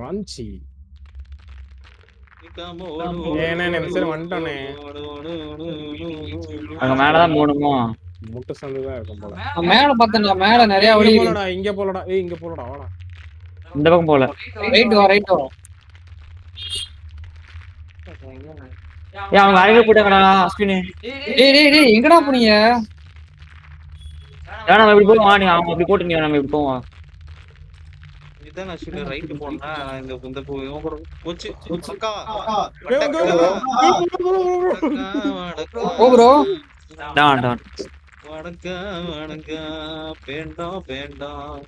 ராஞ்சி நிமிஷம் வந்துட்டோனே. அங்க மேலதான் போகணுமோ? முட்டை சந்துதான் இருக்கும் போல. மேல பார்த்தேன்டா, மேல நிறைய வழி போலடா, இங்க போலடா. இங்க போலடா, வாடா. இந்த பக்கம் போல. ரைட் வா. அவங்க அழகு போட்டாங்கடா அஸ்வினி. டேய் எங்கடா போனீங்க? நம்ம இப்படி போவோம். நீ அவங்க இப்படி போட்டுங்க, நம்ம இப்படி போவோம். இதான் அஸ்வினி ரைட் போனா இந்த போச்சு. Oh bro. டான் டான். வேண்டாம்.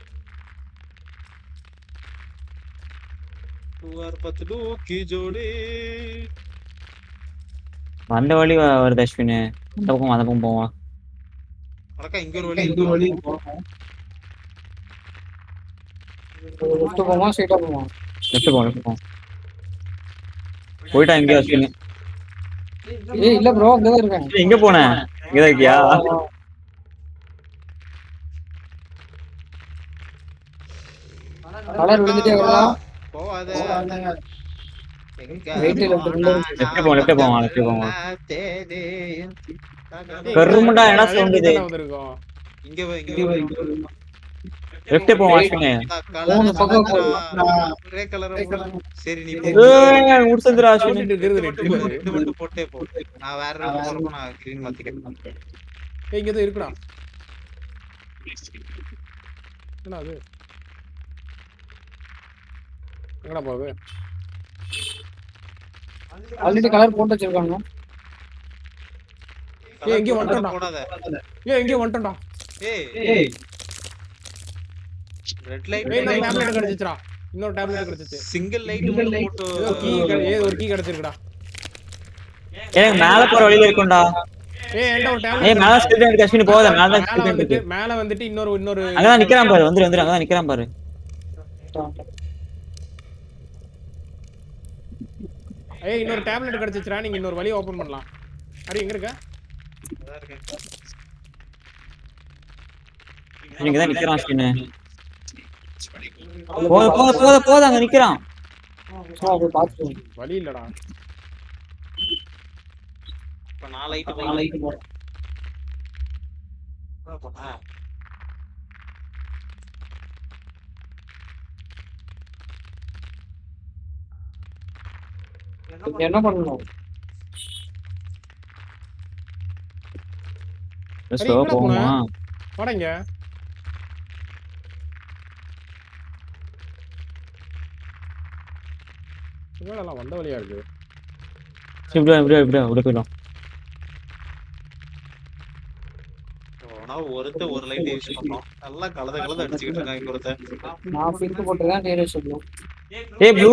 வந்த வழி வருது அஸ்வினி. அந்த பக்கம் போவோம். இங்க ஒரு வழி லெஃப்ட் போமா ஸ்ட்ரைட்டா போமா? லெஃப்ட் போவோம். போயிட்டா இங்க அஸ்வினி. இல்ல ப்ரோ, அங்கதான் இருக்கேன். எங்க போன? இங்கதான் இருக்கியா? கலர் விழுந்துட்டே வரா. போவாத. லெஃப்ட் போவோம். கருமுண்டா என்ன சவுண்ட் வந்திருக்கோம். இங்க லெஃப்ட் போவோம் அஸ்வினி. மூணு பக்கம் ஒரே கலர். சரி நீ முடிச்சதுடா அஸ்வினி. இது மட்டும் போட்டே போ. நான் வேற போறப்ப நான் கிரீன் மாத்திக்கிறேன். இங்க தான் இருக்குடா. என்ன அது? எங்கடா போகுது? ஆல்ரெடி கலர் போட்டு வச்சிருக்காங்க. எங்க வந்துட்டோம்டா. போடாத. எங்க வந்துட்டோம்டா. ஏய் ரெட் லைட் டேப்லெட் கிடைச்சிச்சுடா. இன்னொரு டேப்லெட் கிடைச்சிச்சு. சிங்கிள் லைட் மட்டும் போட்டு ஒரு கீ கிடைச்சிருக்குடா. மேல போற வழியில இருக்கும்டா. என்கிட்ட ஒரு டேப்லெட். மேல ஸ்கிரீன் இருக்கு அஸ்வினி. போதா மேல வந்துட்டு இன்னொரு அங்கதான் நிக்கிறான் பாரு. வந்துரு அங்கதான் நிக்கிறான் பாரு. இன்னொரு டேப்லெட் கிடைச்சிச்சுடா. நீங்க இன்னொரு வழி ஓபன் பண்ணலாம். அடி எங்க இருக்க? நீங்க தான் நிக்கிறான் அஸ்வினி. போத அங்க நிக்கிறான். வழி இல்லடா. இப்ப 4 லைட் போடு. என்ன பண்ணணும்? ஸ்லோ போமா. வாடங்க. இதெல்லாம் வந்த வழியா இருக்கு. இப்படி போயிடும். ஒரு லைட் யூஸ் பண்ணோம். நல்லா கலத அடிச்சிட்டு இருக்காங்க இங்க ஒருத்தன். நான் பிங்க் போட்டுறேன். நீரே சொல்லுங்க. ஏய் ப்ளூ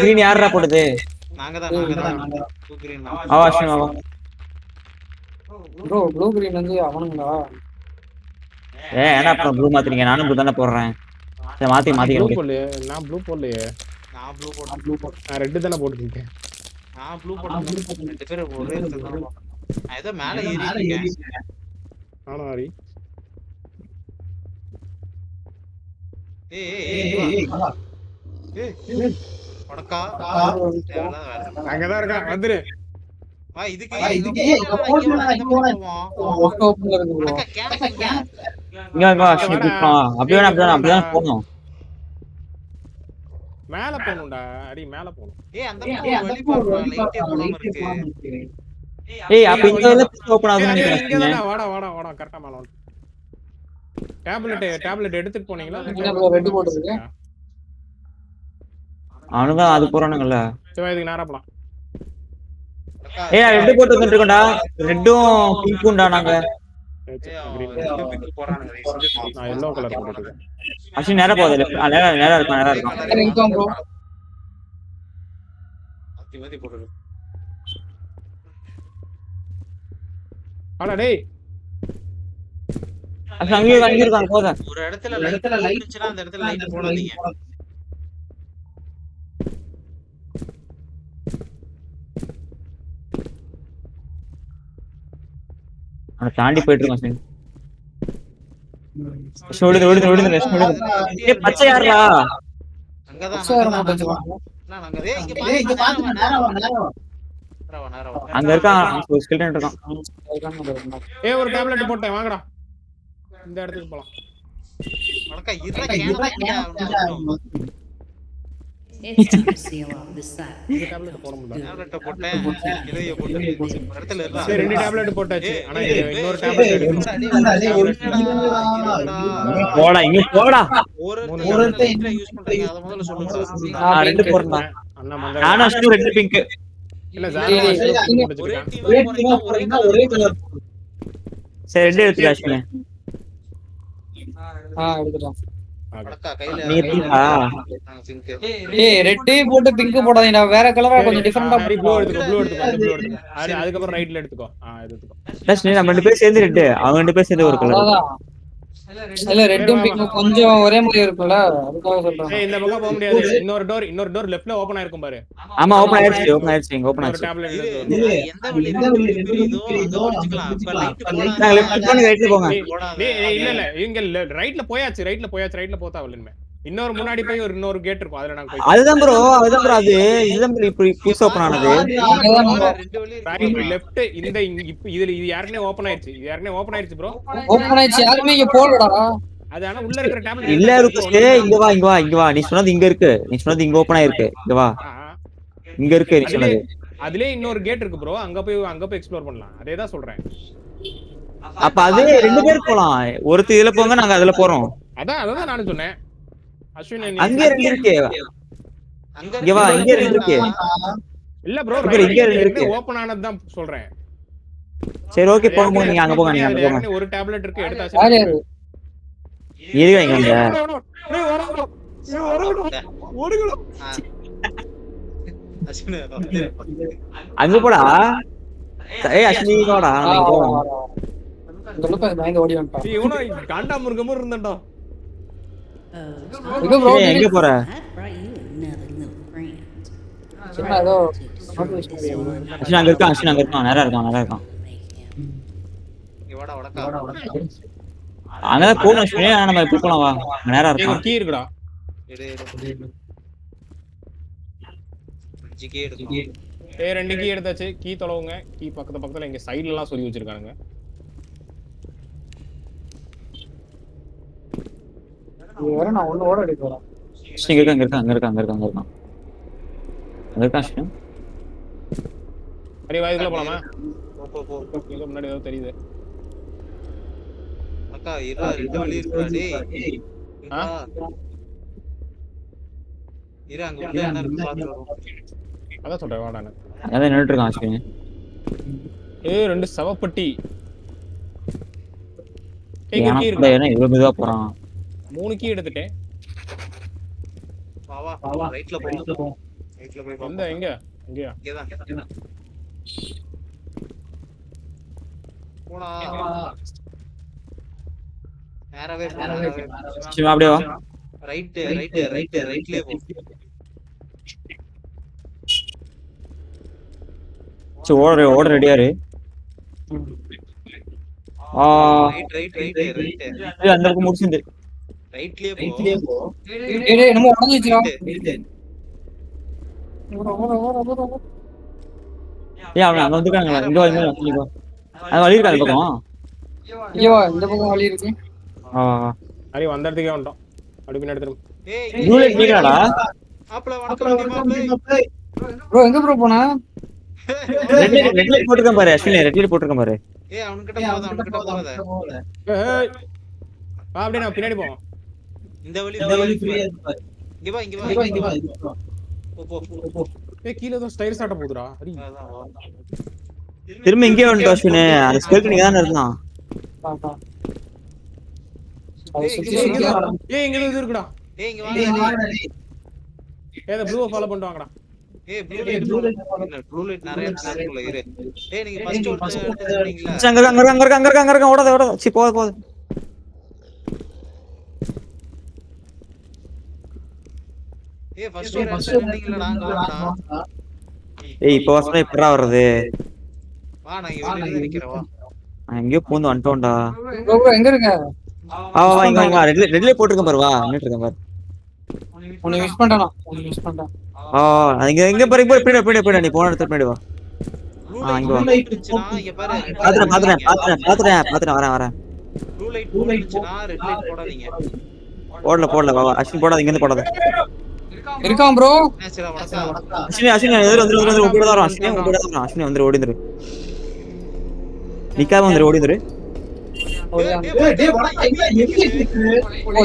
கிரீன் யாரா போடுது? நாங்க தான். ப்ளூ கிரீன் ஆவாஷ்மா. ப்ரோ ப்ளூ கிரீன் வந்து அவனுங்களா? ஏன்னா அப்புறம் ப்ளூ மாத்துறீங்க. நானும் ப்ளூ தானே போடுறேன். சரி மாத்தி ப்ளூ போடலையே. நான் ப்ளூ போடலையே. நான் ப்ளூ போட்டேன். நான் ரெட் தானே போட்டுட்டேன். நான் ப்ளூ போட்டேன். ரெண்டு பேரும் ஒரே இடத்துல தான். நான் ஏதோ மேல ஏறி இருக்கேன். ஆனா ஹரி. ஏய் வடக்கா. அங்கதான் இருக்கா. வந்துரு. வா இதுக்கு அப்படிதான் போகணும். மேல போகணும்டா. அடி மேல போகணும். வழி பாருடா. லைட்டே போடாம இருக்கு. அப்ப இந்த வழியா ஓபன் ஆகுதுன்னு நினைக்கிறேன். வாடா கரெக்ட்டா மேல வந்து. டேப்லெட் எடுத்துட்டு போனீங்களா? ரெட் போட்டுருக்கு. அவனுதான் அது போறானுங்கல்ல. சரி இதுக்கு நேரா போலாம். ரெட் போட்டு வந்துட்டு இருக்கோம்டா. ரெட்டும் பிங்க்கும்டா நாங்க. நான் yellow கலர் போட்டுட்டேன். அஸ்வினி நேரா போகுது. நேரா இருக்கும். ப்ரோ அத்தி போடுறது. ஆனா டேய் அங்க இருக்காங்க. போதா ஒரு இடத்துல லைட் இருந்துச்சுனா அந்த இடத்துல லைட் போடாதீங்க. அத தாண்டி போயிட்டு இருக்கோம். ஓடுது. ஏய் பச்சை யாரா? அங்கதான் உச்சாரம் போட்டு வச்சுக்கோங்க. நான் அங்க இங்க பாத்து நேரா வா. அங்க இருக்கான் ஸ்கெல்டன் இருக்கான். ஏய் ஒரு டேப்லெட் போட்டேன் வாங்கடா. இந்த இடத்துக்கு போலாம். வணக்கா camera It's time to seal off this side. இந்த டேப்லெட் போட முடியல. டேப்லெட் போட்டேன் இலைய போட்டு இடத்துல இருக்கா சரி ரெண்டு டேப்லெட் போட்டாச்சு. ஆனா இன்னொரு டேப்லெட் எடுக்கணும். போடா இங்க போடா. ஒரு டைம் யூஸ் பண்றீங்க அத முதல்ல சொல்லுங்க. ரெண்டு போறடா. அண்ணா மங்க. நானா ஸ்டூ ரெட் பிங்க். இல்ல சார் ஒரே டீம் போறீங்க ஒரே கலர். சரி ரெண்டு எடுத்து அஸ்வினே. எடுத்துட்டோம். வணக்கா கையில நீ தீபா. சிங்க். ஏய் ரெட் போட்டு பிங்க் போடாதீங்கடா. வேற கலரா கொஞ்சம் டிஃபரெண்டா ப்ளூ எடுத்துக்கோ. அதுக்கு அப்புறம் ரைட்ல எடுத்துக்கோ. எடுத்துக்கோ. அஸ்வினே நம்ம ரெண்டு பேர் சேர்ந்து ரெட். அவங்க ரெண்டு பேர் சேர்ந்து ஒரு கலர். அதான். இல்ல ரெட்டும் பிங்க் கொஞ்சம் ஒரே மாதிரி இருக்கும்ல அதுக்காக சொல்றேன். ஏய் இந்த பக்கம் போக முடியாது. இன்னொரு டோர் லெஃப்ட்ல ஓபன் ஆயிருக்கும் பாரு. ஆமா ஓபன் ஆயிடுச்சு இங்க ஓபன் ஒரு ஆயிடுச்சு. டேப்லெட் எந்த வழி தெரியுதோ அங்க ஒளிச்சுக்கலாம். இப்ப லைட் நாங்க லெஃப்ட் பண்ணி ரைட்ல போங்க. இல்ல இங்க ரைட்ல போயாச்சு போதா இல்ல. இன்னொரு முன்னாடி போய் இன்னொரு கேட் இருக்கும். அதுல நாங்க போய் அதுதான் ப்ரோ அது இதுதான் ப்ரோ இப்ப புதுசா ஓபன் ஆனது. ரெண்டு வழி ரைட் லெஃப்ட் இந்த இதுல இது யாருனே ஓபன் ஆயிருச்சு ப்ரோ. ஓபன் ஆயிடுச்சு. யாருமே இங்க போடலடா. அது ஆனா உள்ள இருக்கிற டேப்லெட் இல்ல இருக்கு. இங்க வா நீ சொன்னது இங்க இருக்கு. நீ சொன்னது இங்க ஓபன் ஆயிருக்கு. இங்க வா இங்க இருக்கு நீ சொன்னது. அதுலயே இன்னொரு கேட் இருக்கு ப்ரோ. அங்க போய் எக்ஸ்ப்ளோர் பண்ணலாம். அதே தான் சொல்றேன். அப்ப அது ரெண்டு பேர் போலாம். ஒருத்தர் இதுல போங்க நாங்க அதுல போறோம். அதான் நானும் சொன்னேன். அஸ்வின் அங்க ரெண்டு இருக்கு. அங்க இங்க வா இங்க ரெண்டு இருக்கு. இல்ல ப்ரோ இங்க இருக்கு. ஓபன் ஆனது தான் சொல்றேன். சரி ஓகே போங்க நீங்க அங்க போங்க. ஒரு டேப்லெட் இருக்கு எடுத்தாச்சு. யாரு இருங்க இங்க. அங்க போடா. ஏய் அஸ்வினி போடா. இந்த லுக்க பயந்து ஓடி வந்துட்டான். இவனோ காண்டா முருகமா இருந்தான்டா. எங்க ப்ரோ எங்க போற? I brought you another little friend. சின்ன ஏதோ அஸ்வினி அங்க இருக்கான். நேரா இருக்கான். இங்க வாடா வடக்கா. அங்க போணும் அஸ்வினி. நம்ம இப்ப போலாம் வா. நேரா ஏய் இருக்கான். கீ இருக்குடா. ஜிகே எடுத்து ஏய் ரெண்டு கீ எடுத்தாச்சு. கீ தொலைவுங்க. கீ பக்கத்துல இங்க சைடுல எல்லாம் சொல்லி வச்சிருக்காங்க. வேற நான் ஒண்ணு ஓட எடுக்கறேன். அஸ்வினி அங்க இருக்கான். அஸ்வினி. அடி வாய்க்குள்ள போலாமா? போ இங்க முன்னாடி ஏதோ தெரியுது. அக்கா இரா ரெண்டு வழி இருக்குடா டேய். இரா அங்க உள்ள என்ன இருக்கு பாத்து வரோம். அதான் சொல்றேன் வா நான். அதான் நின்னுட்டு இருக்கான் அஸ்வினி. ஏய் ரெண்டு சவப்பட்டி. ஏய் கீ இருக்கு. ஏன்னா இவ்வளவு மெதுவா போறான். 3 கீ எடுத்துட்டேன். வா ரைட்ல போ. ரைட்ல போய் எங்க இங்கயா? இங்கதான். போடா. நேராவே அஸ்வினி அப்படியே வா. ரைட்லயே போ. ஓட ரெடியா இரு. ரைட் அந்த பக்கம் முடிச்சிருந்து. ரைட்லயே போ. டேய் நம்ம உடைஞ்சிச்சா? ஏய் அவன் அங்க வந்துட்டாங்களா? இங்க வா அது வழி இருக்கா அந்த பக்கம்? ஐயோ இந்த பக்கம் வழி இருக்கு. அரி வந்த இடத்துக்கே வந்துட்டோம். அப்படி பின்னாடி திரும்ப. ஏய் யூனிட் நீங்களாடா? மாப்ள வணக்கம் ப்ரோ எங்க ப்ரோ போனா? ரெட் லைட் போட்டுக்கேன் பாரு அஸ்வினி. ரெட் லைட் போட்டுக்கேன் பாரு. ஏய் அவன்கிட்ட போகாத. ஏய் வா அப்படியே நான் பின்னாடி போவோம். இந்த வழி ஃப்ரீயா இருக்கு பாரு. இங்க வா. போ. ஏய் கீழ ஏதோ ஸ்டைர் சாட்ட போகுதுடா. அரி திரும்ப இங்கே வந்துட்டோம் அஸ்வினி. அந்த ஸ்கெல்டன் இங்க தான் இருந்தான். ஏய் இங்க ஏதோ இருக்குடா. ஏய் இங்க வாங்க. ஏய் ப்ளூவை ஃபாலோ பண்ணிட்டு வாங்கடா. ஏய் ப்ளூ லைட் நிறைய இருக்குல இரு. ஏய் நீங்க ஃபர்ஸ்ட் எடுத்தீங்களா? அங்க இருக்க ஓடாத. சி போது. ஏய் ஃபர்ஸ்ட் எடுத்தீங்களா நாங்க. ஏய் இப்போ வசமா இப்பறா வருது. வா நான் இங்க வெளிய நிக்கிறேன் வா. நான் எங்கயோ பூந்து வந்துட்டோம்டா. ப்ரோ எங்க இருக்க? வா இங்க ரெட் லைட் போட்டுருக்கேன் பாரு. வா நின்னுட்டு இருக்கேன் பாரு. உன்னை மிஸ் பண்றானா மிஸ் பண்றான் இங்க பாரு பின்னாடி நீ போன இடத்துல பின்னாடி வா. இங்க வா. இங்க பாரு பாத்துறேன் வரேன். ப்ளூ லைட் போடுச்சுனா ரெட் லைட் போடாதீங்க. போடல வா அஸ்வின் போடாத, இங்க இருந்து போடாத. இருக்கான் ப்ரோ. சரி வணக்கம். அஸ்வின் எதிர வந்து கூட தான் வரும். அஸ்வின் வந்து ஓடிந்துரு. நிக்காம வந்து ஓடிந்துரு.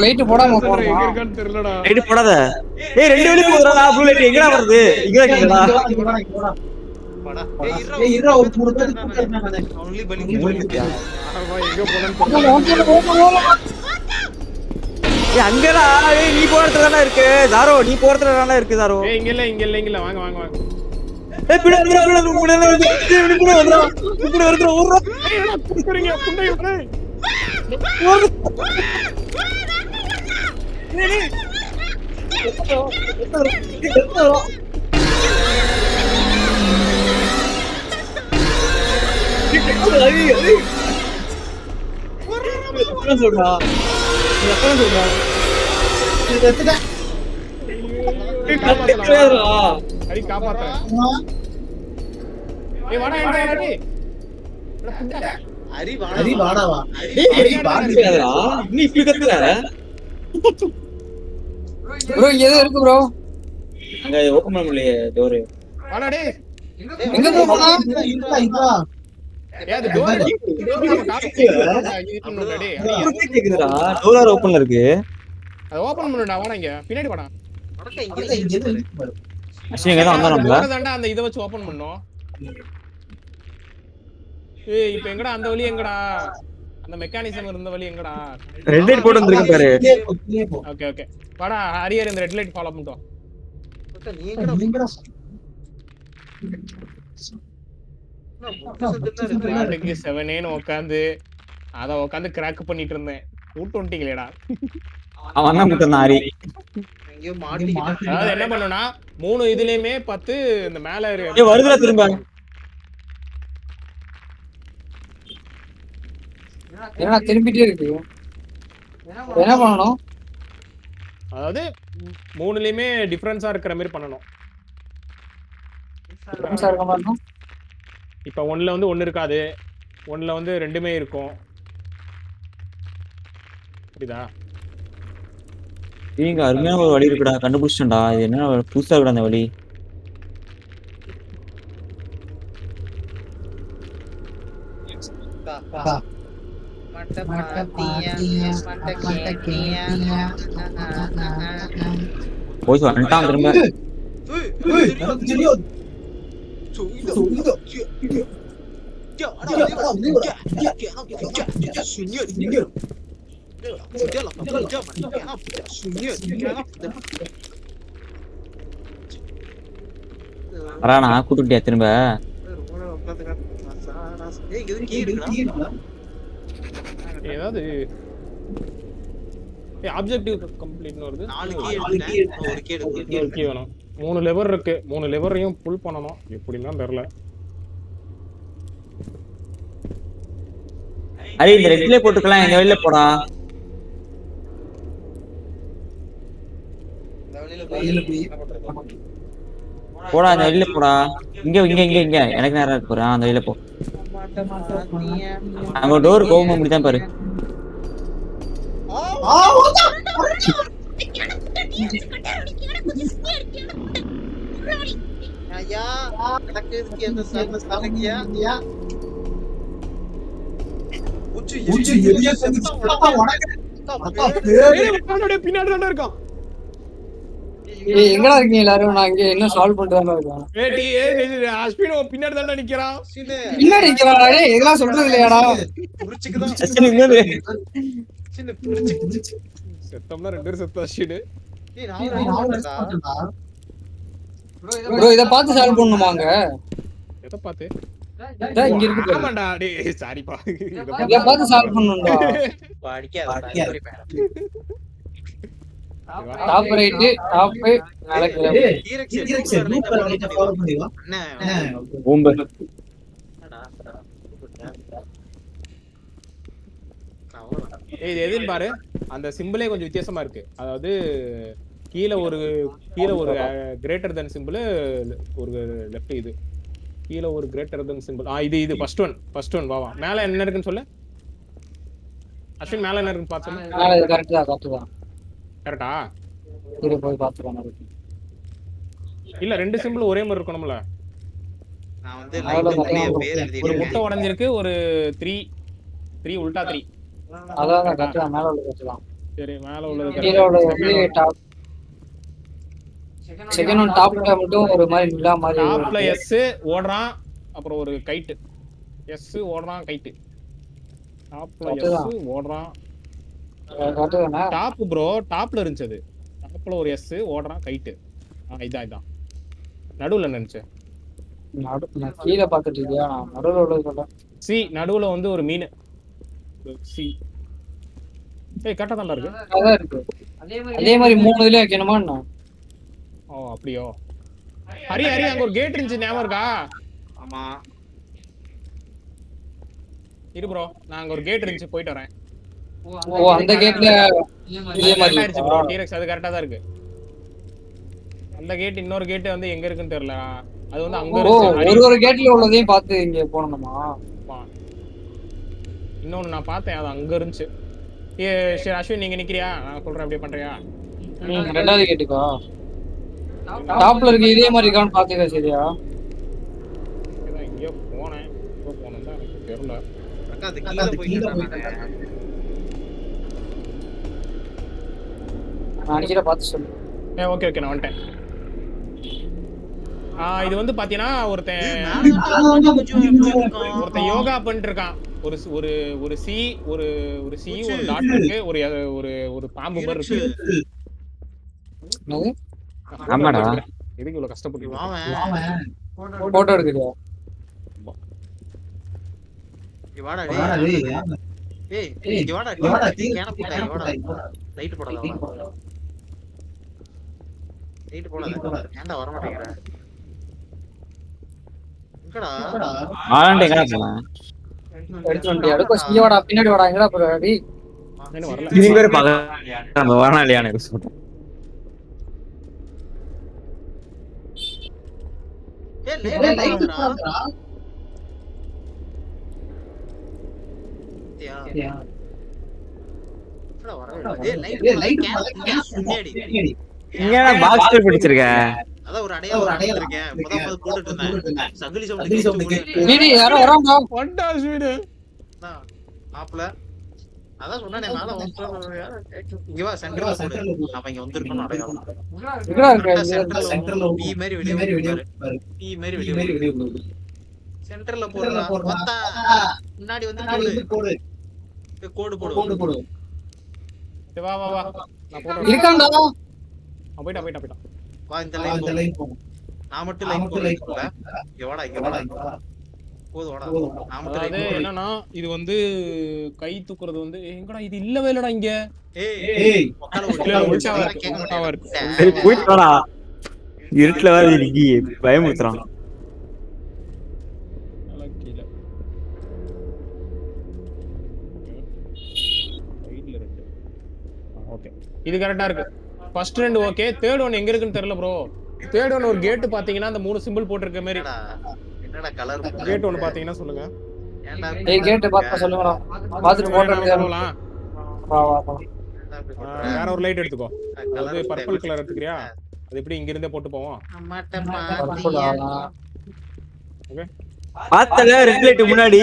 லைட் போடாம எங்க போறா. இருக்கான்னு தெரியலடா. லைட் போடாத. டேய் ரெண்டு வழி போகுதுடா. ப்ளூ லைட் எங்கடா வருது? இங்க இருக்கடா. வாடா. ஏய் இருடா ஒரு மூணு பேர் நானே. only பலி. அவன் எங்க போறான்னு ஏய் அங்கடா. ஏய் நீ போறதுல தான இருக்கு. தாரோ நீ போறதுல தான இருக்கு தாரோ. ஏய் இங்க இல்ல வாங்க. ஏய் பின்னாடி வருதுடா. ஓடுறா. ஏய் என்னடா குடுக்குறீங்க புண்டை வரே. அடி காப்பாத்துறேன். ஏய் வாடா டேய். அரி வாடா வா. நீ இப்படி கத்துற? ப்ரோ இங்க ஏதோ இருக்கு ப்ரோ. அங்க ஓபன் பண்ண முடியல டோர். வாடா டேய். எங்க போறா? ஏய் அது டோர் நம்ம காப்பி பண்ணனும்டா டேய். கேக்குதுடா. டோர் ஓபன்ல இருக்கு. அத ஓபன் பண்ணுடா வாடா இங்க. பின்னாடி வாடா. இங்க இருக்கு. அஸ்வின் எங்க தான் வந்தானம்ல. தான்டா அந்த இத வச்சு ஓபன் பண்ணோம். ஏய் இப்போ எங்கடா அந்த வழி எங்கடா? அந்த மெக்கானிசம் இருந்த வழி எங்கடா? ரெட் லைட் போட்டு வந்திருக்கேன் பாரு. ஓகே வாடா ஹரியர் இந்த ரெட் லைட் ஃபாலோ பண்ணிட்டோம். நீ எங்கடா? நாட்டுக்கு 7 உட்காந்து கிராக் பண்ணிட்டு இருந்தேன். கூட்டு வந்துட்டீங்களேடா. அவன் தான் கூட்டம் ஆரி. எங்கயோ மாட்டிக்கிட்டான். அதாவது என்ன பண்ணனும்னா 3 இதுலயுமே 10 இந்த மேல ஏய் வருதுடா திரும்ப. என்ன திரும்பிட்டே இருக்கு. என்ன பண்ணனும்? அதாவது 3லயுமே டிஃபரன்ஸா இருக்கிற மாதிரி பண்ணனும். Sir commando. இப்போ 1ல வந்து 1 இருக்காது. 1ல வந்து ரெண்டுமே இருக்கும். புரியுதா? இங்க அருமையான ஒரு வழி இருக்குடா. கண்டுபிடிச்சேன்டா. இது என்ன புதுசா இருக்குடா அந்த வழி. போய் வந்துட்டான் திரும்ப. அரானா கூட்டிட்டியா திரும்ப? ஏதாவது ஆப்ஜெக்டிவ் கம்ப்ளீட்னு வருது. 4 கீ எடுத்துட்டேன். ஒரு கீ எடுத்து. ஒரு கீ வேணும். 3 லெவர் இருக்கு. 3 லெவரையும் புல் பண்ணனும். எப்படின்னா தெரியல. அரே இந்த ரெட்ல போட்டுக்கலாம். இந்த வழியில போடா. போடா இந்த வழியில போடா. இங்க எனக்கு நேரா இருக்கு பாரு. அந்த வழியில போ. அங்க டோர் கோவமா முடிதான் பாரு. ஐயா நடக்குதுக்கு அந்த சர்வஸ் தலைக்கியா? உச்சி எரிய செத்தா உனக்கு. பின்னாடி தான இருக்கான். ஏய் எங்கடா இருக்கீங்க எல்லாரும்? நான் இங்க என்ன சால்வ் பண்ணிட்டு தான் இருக்கேன். அஸ்வின் பின்னாடி தான நிக்கிறான். பின்னாடி நிக்கிறாடா. டேய் இதெல்லாம் சொல்றது இல்லையாடா? புரிச்சுக்குதான். சின்ன புரிச்சு. செத்தம்னா 2 பேர் செத்த அஸ்வின். ஏய் நான் ப்ரோ இத பார்த்து சால்வ் பண்ணனுமாங்க? எதை பார்த்து? டேய் இங்க இருக்கு பாரு. ஆமாடா டேய் சாரிப்பா. இத பார்த்து சால்வ் பண்ணனும்டா. படிக்காத. டாப் ரைட் டாப் நடக்குது. ஈரக்ஸ் லைட்ட ஃபாலோ பண்ணி வா. அண்ணா பூம்பு. ஏய் இது எதுன்னு பாரு. அந்த சிம்பிளே கொஞ்சம் வித்தியாசமா இருக்கு. அதாவது கீழ ஒரு கிரேட்டர் தென் சிம்பிள் ஒரு லெஃப்ட் இது கீழ ஒரு கிரேட்டர் தென் சிம்பிள் இது ஃபர்ஸ்ட் ஒன் வா மேல என்ன இருக்குன்னு சொல்லு அஸ்வின் மேல என்ன இருக்குன்னு பாத்து கரெக்ட்டா இரு போய் பாத்துறேன் இல்ல ரெண்டு சிம்பிள் ஒரே மாதிரி இருக்கணும்ல நான் வந்து லைட் பேர் எழுதி ஒரு முட்டை உடைஞ்சிருக்கு ஒரு 3 உல்டா 3 அதான் கரெக்ட்டா மேல உள்ள கரெக்ட்டா சரி மேல உள்ளது கீழ உள்ள டாப் செகண்ட் ஒன் டாப்ல மட்டும் ஒரு மாதிரி நிலா மாதிரி டாப்ல எஸ் ஓடுறான் அப்புறம் ஒரு கைட் எஸ் ஓடுறான் கைட் டாப்ல எஸ் ஓடுறான் கரெக்ட்டா டாப் ப்ரோ டாப்ல இருந்துச்சு அது டாப்ல ஒரு எஸ் ஓடுறான் கைட் இதான் நடுவுல நினைச்சு நான் கீழ பாத்துட்டு இருக்கியா நான் நடுவுல உள்ளது சொல்றேன் சி நடுவுல வந்து ஒரு மீன் சி கரெக்டா தான் இருக்கு அதான் இருக்கு அதே மாதிரி 3 இதுல வைக்கணுமா என்ன ஓ அப்படியோ ஹரி அங்க ஒரு கேட் இருந்துச்சு ஞாபகம் இருக்கா ஆமா இரு ப்ரோ நான் அங்க ஒரு கேட் இருந்துச்சு போயிட்டு வரேன் ஓ அந்த கேட்ல இதே மாதிரி ஆயிடுச்சு ப்ரோ டீரெக்ஸ் அது கரெக்டா தான் இருக்கு அந்த கேட் இன்னொரு கேட் வந்து எங்க இருக்குன்னு தெரியல அது வந்து அங்க இருக்கு ஒரு கேட்ல உள்ளதையும் பார்த்து இங்க போறணுமா இன்னொன்னு நான் பார்த்தேன் அது அங்க இருந்துச்சு சரி அஸ்வின் நீங்க நிக்கிறியா நான் சொல்றேன் அப்படியே பண்றியா ரெண்டாவது கேட்டுக்கா டாப்ல இருக்கு இதே மாதிரி இருக்கான்னு பாத்துக்க சரியா இங்க போனேன் தான் எனக்கு தெரியல அக்கா அது கீழ போயிட்டானே நான் கீழ பார்த்து சொல்லு ஓகே நான் வந்துட்டேன் இது வந்து பாத்தீங்கன்னா ஒருத்தன் யோகா பண்ணிட்டு இருக்கான் ஒரு ஒரு ஒரு சி ஒரு ஒரு சி ஒரு டாட் இருக்கு ஒரு ஒரு ஒரு பாம்பு மாதிரி இருக்கு ஆமாடா எதுக்கு இவ்வளவு கஷ்டப்பட்டு போட்டோ எடுக்குறியா இவாடா டேய் இவாடா கேன போடா இவாடா லைட் போடாத லைட் போடாத ஏன்டா வர மாட்டேங்கற எங்கடா ஆளண்டே எங்கடா போனா எடுத்து வந்து எடுக்க சீவாடா பின்னாடி வாடா எங்கடா போற டேய் என்ன வரல நீங்க வேற பாக்க நம்ம வரணும் இல்லையா எனக்கு சொல்றேன் ஏய் லைட்ரா யா எங்கடா வரல டேய் லைட் கேஸ் முன்னாடி இங்கடா பாக்ஸ் பிடிச்சிருக்க அத ஒரு அடையாளம் இருக்கேன் முதல்ல போட்டுட்டு இருந்தேன் சங்கிலி சவுண்ட் நீ யாரோ வரான்டா வண்டா ஸ்வீட் மாப்ள அதான் சொன்னானே மேல இங்க வா சென்டர்ல போடு அப்ப இங்க வந்திருக்கணும் அடையாளம் எங்கடா இருக்க சென்டர்ல பி மாதிரி வெளிய பாரு பி மாதிரி வெளிய சென்டர்ல போடுடா வந்தா முன்னாடி வந்து போடு கோடு போடு வா நான் போறேன் இருக்கான்டா போய்டா வா இந்த லைன் போ நான் மட்டும் லைன் போல இங்க வாடா போடு வாடா நான் மட்டும் லைன் போ என்னன்னா இது வந்து கை தூக்குறது வந்து எங்கடா இது இல்லவே இல்லடா இங்க ஏய் உட்கார உல்டாவா இருக்கு சரி போயிட்டு வாடா இருட்டுல வேற இருக்கி பயமுறுத்துறான் ஓகே இது கரெக்ட்டா இருக்கு ஃபர்ஸ்ட் ரெண்டு ஓகே தேர்ட் ஒன் எங்க இருக்குன்னு தெரியல ப்ரோ தேர்ட் ஒன் ஒரு கேட் பாத்தீங்கன்னா அந்த மூணு சிம்பிள் போட்டுருக்க மாதிரி என்னடா கலர் கேட் ஒன்னு பாத்தீங்கன்னா சொல்லுங்க ஏய் கேட் பார்த்தா சொல்லுங்கடா பாத்துட்டு போட்டோ எடுக்கலாம் வா வேற ஒரு லைட் எடுத்துக்கோ அது பர்பிள் கலர் எடுத்துக்கறியா அது எப்படி இங்க இருந்தே போட்டு போவோம் ஓகே பாத்தல ரெட் லைட் முன்னாடி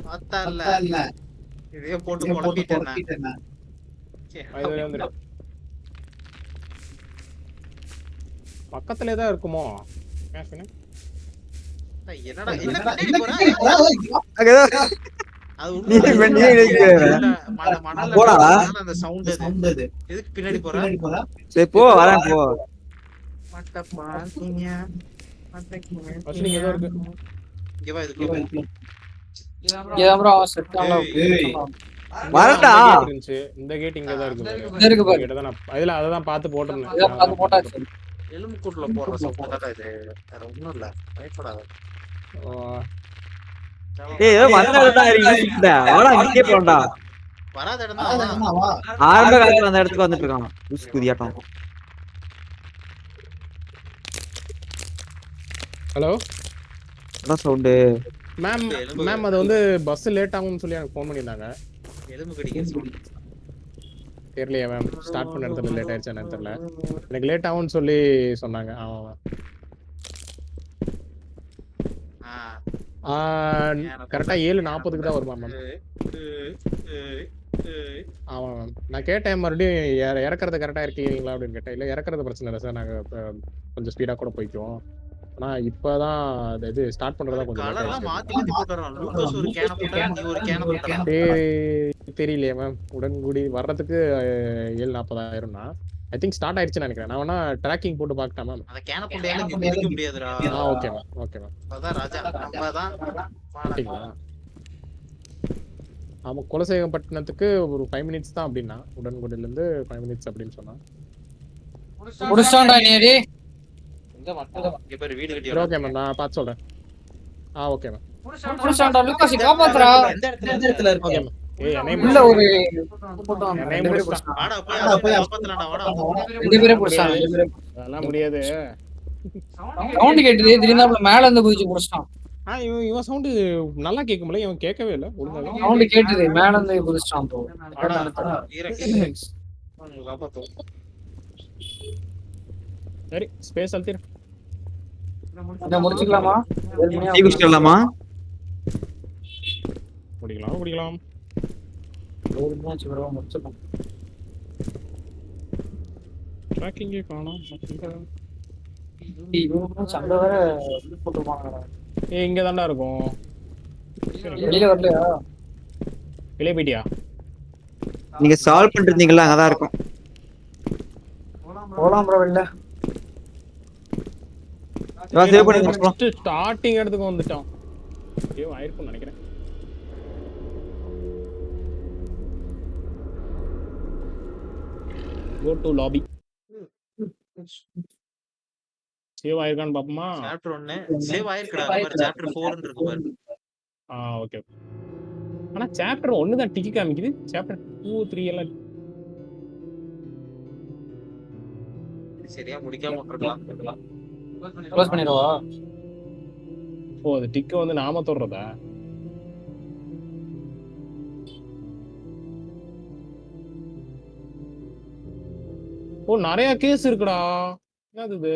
பார்த்தா இல்ல இதே போட்டு குழப்பிட்டேன் பக்கத்துல தான் இருக்குமோ என்னடா என்ன பின்னாடி போறா அது போடா அந்த சவுண்ட் அது எதுக்கு பின்னாடி போறா சரி போ வரேன் போ மட்ட பாக்கிங்க அஸ்வின் ஏதோ இருக்கு இங்க வா இதுக்கு கேமரா செட் ஆன வரடா இந்த கேட் இங்க தான் இருக்கு பாரு கேட் தான் நான் அத தான் பார்த்து போட்டுறேன் இத பார்த்து போட்டாச்சு எலும்பு கூட்ல போற சப்போர்ட்டா இது வேற ஒண்ணும் இல்ல பயப்படாத ஏய் வந்தடா இருக்கீங்க வாடா இங்கே போடா வராத இடம் தான் ஆரம்ப காலத்துல அந்த இடத்துக்கு வந்துட்டு இருக்கான் லூசு குதியாட்டம். ஹலோ என்ன சவுண்டு? மேம் மேம் அது வந்து பஸ் லேட் ஆகும்னு சொல்லி எனக்கு ஃபோன் பண்ணியிருந்தாங்க. எலும்பு கடிக்கிற சவுண்ட். தெரியலையா மேம், ஸ்டார்ட் பண்ண இடத்துல லேட் ஆயிடுச்சா என்னன்னு தெரியல. எனக்கு லேட் ஆகும்னு சொல்லி சொன்னாங்க. கரெக்டா 7:40க்கு தான் வருமா மேம்? ஆமா மேம். நான் கேட்டேன் மறுபடியும் இறக்குறது கரெக்டா இருக்கீங்களா அப்படின்னு கேட்டேன். இல்ல இறக்குறது பிரச்சனை இல்லை சார், நாங்க கொஞ்சம் ஸ்பீடா கூட போய்க்குவோம். ஆனா இப்பதான் இது ஸ்டார்ட் பண்றதா கொஞ்சம் லேட் கலர்லாம் மாத்தி மாத்தி போட்டுறான். லூகாஸ் ஒரு கேன போட்டா நீ ஒரு கேன போட்டா. தெரியலையே மேம். உடன்குடி வர்றதுக்கு 7:40 ஆயிரும்னா ஐ திங்க் ஸ்டார்ட் ஆயிடுச்சுன்னு நினைக்கிறேன். நான் வேணா ட்ராக்கிங் போட்டு பார்க்கட்டா மேம்? அந்த கேன போட்டா நீ குடிக்க முடியாதுடா. Okay ma'am, okay ma'am. அதான் ராஜா நம்ம தான் அப்படிங்களா? ஆமா, குலசேகரப்பட்டினத்துக்கு ஒரு 5 மினிட்ஸ் தான் அப்படின்னா, உடன்குடியில இருந்து 5 மினிட்ஸ் அப்படின்னு சொன்னா. முடிச்சான்டா நீ டேய். இங்க பேர் வீடு கட்டி ஓகே மேம், நான் பார்த்து சொல்றேன். Okay ma'am. முடிச்சான்டா லூகாஸ் காப்பாத்துறா. எந்த இடத்துல இருக்கு? Okay ma'am. உள்ள ஒரு வாடா போய் காப்பாத்தலாம்டா வாடா. 2 பேரே புடிச்சாங்க. அதெல்லாம் முடியாது. சவுண்ட் கேட்டது திடீர்னு மேல இருந்து குதிச்சு புடிச்சான். இவன் சவுண்ட் நல்லா கேட்கும்ல, இவன் கேட்கவே இல்லை ஒழுங்காவே. சவுண்ட் கேட்டது மேல இருந்து குதிச்சான் ப்ரோ. காப்பாத்தும். சரி, ஸ்பேஸ் அழுத்திரு. இத முடிச்சுக்கலாமா? டீ குடிச்சிடலாமா? குடிக்கலாம். ட்ராக்கிங்கே காணோம். சண்டை வேற போட்டுருப்பாங்க. இங்க தான்டா இருக்கும். வெளியில வரலையா? வெளியே போயிட்டியா? நீங்க சால்வ் பண்ணிருந்தீங்களா? அங்கதான் இருக்கும். போலாம் ப்ரோ வெளில. சேவ் பண்ணி முடிச்சோம். ஸ்டார்டிங் இடத்துக்கு வந்துட்டோம். சேவ் ஆயிருக்கும்னு நினைக்கிறேன். Go to lobby. சேவ் ஆயிருக்கான்னு பாப்போமா? சாப்டர் 1 சேவ் ஆயிருக்குடா. பாரு சாப்டர் 4 ன்னு இருக்கு பாரு. ஓகே. ஆனா சாப்டர் 1 தான் டிக்கி காமிக்குது. சாப்டர் 2 3 எல்லாம் சரியா முடிக்காம விட்டுறலாம். க்ளோஸ் பண்ணிடவா? அது டிக் வந்து நாம தொடுறதா? நிறைய கேஸ் இருக்குடா. என்னது இது?